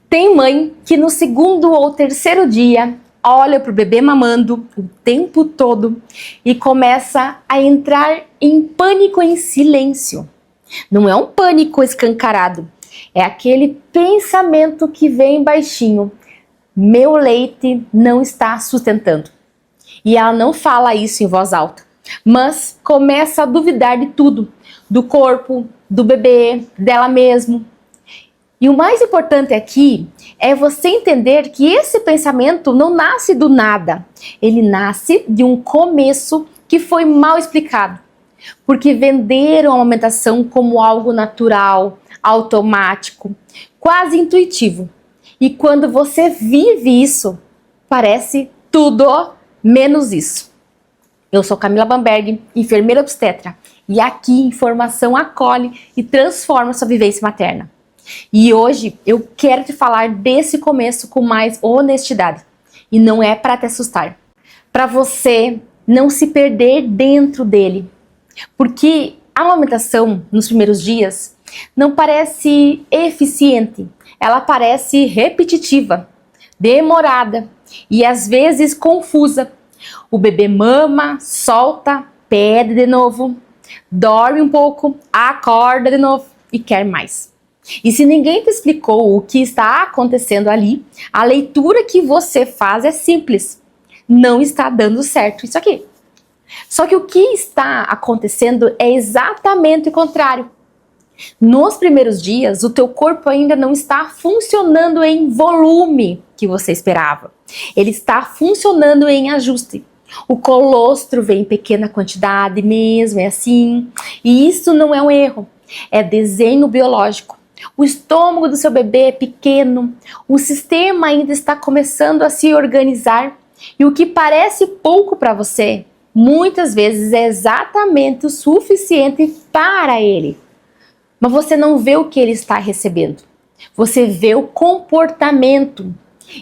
Tem mãe que no segundo ou terceiro dia olha para o bebê mamando o tempo todo e começa a entrar em pânico em silêncio. Não é um pânico escancarado, é aquele pensamento que vem baixinho. Meu leite não está sustentando. E ela não fala isso em voz alta, mas começa a duvidar de tudo, do corpo, do bebê, dela mesmo. E o mais importante aqui é você entender que esse pensamento não nasce do nada. Ele nasce de um começo que foi mal explicado. Porque venderam a amamentação como algo natural, automático, quase intuitivo. E quando você vive isso, parece tudo menos isso. Eu sou Camila Bamberg, enfermeira obstetra. E aqui informação acolhe e transforma sua vivência materna. E hoje eu quero te falar desse começo com mais honestidade. E não é para te assustar. Para você não se perder dentro dele. Porque a amamentação nos primeiros dias não parece eficiente. Ela parece repetitiva, demorada e às vezes confusa. O bebê mama, solta, pede de novo, dorme um pouco, acorda de novo e quer mais. E se ninguém te explicou o que está acontecendo ali, a leitura que você faz é simples. Não está dando certo isso aqui. Só que o que está acontecendo é exatamente o contrário. Nos primeiros dias, o teu corpo ainda não está funcionando em volume que você esperava. Ele está funcionando em ajuste. O colostro vem em pequena quantidade mesmo, é assim. E isso não é um erro, é desenho biológico. O estômago do seu bebê é pequeno, o sistema ainda está começando a se organizar e o que parece pouco para você, muitas vezes é exatamente o suficiente para ele. Mas você não vê o que ele está recebendo, você vê o comportamento.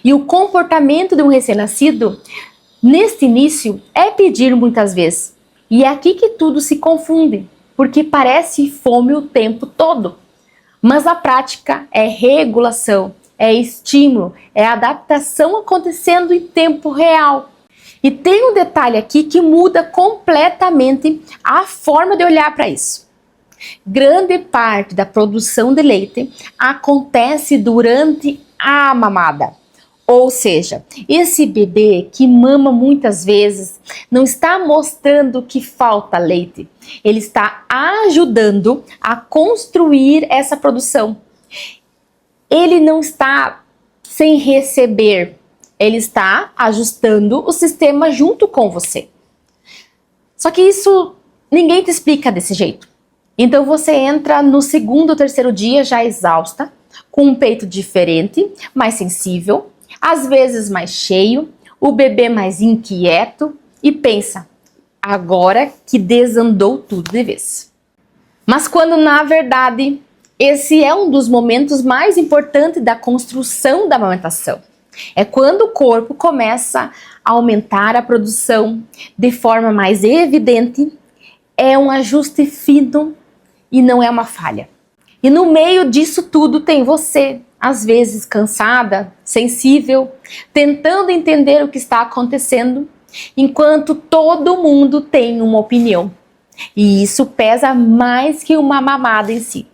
E o comportamento de um recém-nascido, neste início, é pedir muitas vezes. E é aqui que tudo se confunde, porque parece fome o tempo todo. Mas a prática é regulação, é estímulo, é adaptação acontecendo em tempo real. E tem um detalhe aqui que muda completamente a forma de olhar para isso. Grande parte da produção de leite acontece durante a mamada. Ou seja, esse bebê que mama muitas vezes não está mostrando que falta leite. Ele está ajudando a construir essa produção. Ele não está sem receber. Ele está ajustando o sistema junto com você. Só que isso ninguém te explica desse jeito. Então você entra no segundo ou terceiro dia já exausta, com um peito diferente, mais sensível, às vezes mais cheio, o bebê mais inquieto e pensa, agora que desandou tudo de vez. Mas quando na verdade esse é um dos momentos mais importantes da construção da amamentação. É quando o corpo começa a aumentar a produção de forma mais evidente, é um ajuste fino e não é uma falha. E no meio disso tudo tem você, às vezes cansada, sensível, tentando entender o que está acontecendo, enquanto todo mundo tem uma opinião. E isso pesa mais que uma mamada em si.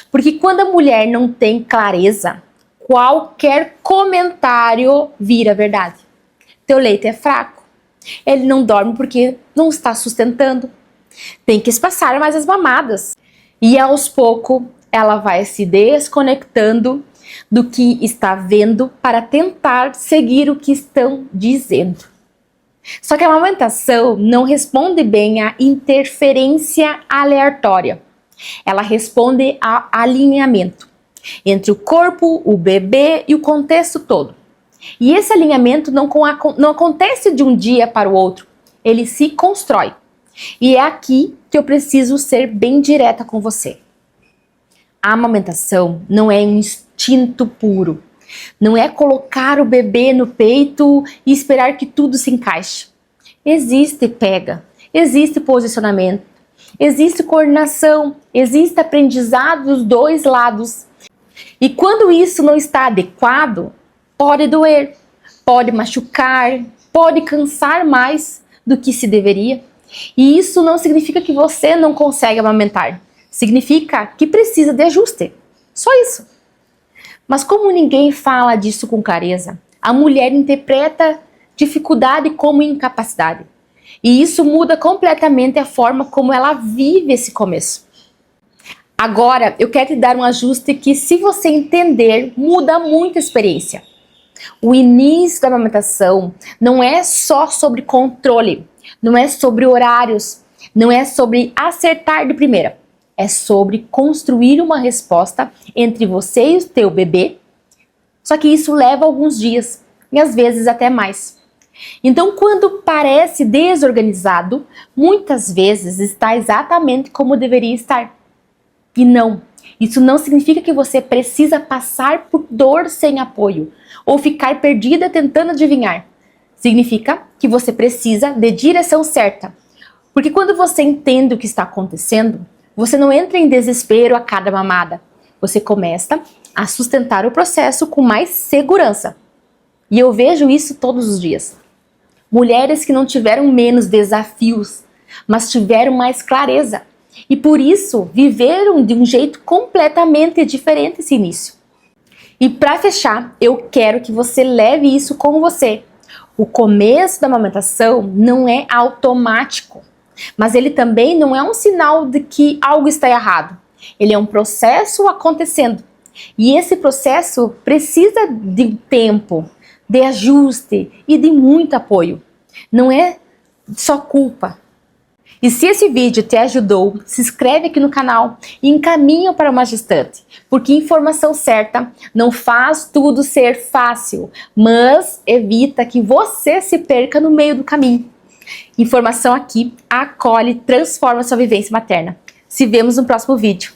Porque quando a mulher não tem clareza, qualquer comentário vira verdade. Teu leite é fraco, ele não dorme porque não está sustentando, tem que espaçar mais as mamadas. E aos poucos ela vai se desconectando do que está vendo para tentar seguir o que estão dizendo. Só que a amamentação não responde bem à interferência aleatória. Ela responde ao alinhamento entre o corpo, o bebê e o contexto todo. E esse alinhamento não acontece de um dia para o outro, ele se constrói. E é aqui que eu preciso ser bem direta com você. A amamentação não é um instinto puro. Não é colocar o bebê no peito e esperar que tudo se encaixe. Existe pega, existe posicionamento, existe coordenação, existe aprendizado dos dois lados. E quando isso não está adequado, pode doer, pode machucar, pode cansar mais do que se deveria. E isso não significa que você não consegue amamentar. Significa que precisa de ajuste. Só isso. Mas como ninguém fala disso com clareza, a mulher interpreta dificuldade como incapacidade. E isso muda completamente a forma como ela vive esse começo. Agora, eu quero te dar um ajuste que, se você entender, muda muito a experiência. O início da amamentação não é só sobre controle, não é sobre horários, não é sobre acertar de primeira. É sobre construir uma resposta entre você e o teu bebê. Só que isso leva alguns dias, e às vezes até mais. Então, quando parece desorganizado, muitas vezes está exatamente como deveria estar. E não, isso não significa que você precisa passar por dor sem apoio ou ficar perdida tentando adivinhar. Significa que você precisa de direção certa. Porque quando você entende o que está acontecendo, você não entra em desespero a cada mamada. Você começa a sustentar o processo com mais segurança. E eu vejo isso todos os dias. Mulheres que não tiveram menos desafios, mas tiveram mais clareza. E por isso viveram de um jeito completamente diferente esse início. E para fechar, eu quero que você leve isso com você. O começo da amamentação não é automático, mas ele também não é um sinal de que algo está errado. Ele é um processo acontecendo. E esse processo precisa de tempo, de ajuste e de muito apoio. Não é só culpa. E se esse vídeo te ajudou, se inscreve aqui no canal e encaminha para uma gestante, porque informação certa não faz tudo ser fácil, mas evita que você se perca no meio do caminho. Informação aqui acolhe e transforma sua vivência materna. Se vemos no próximo vídeo.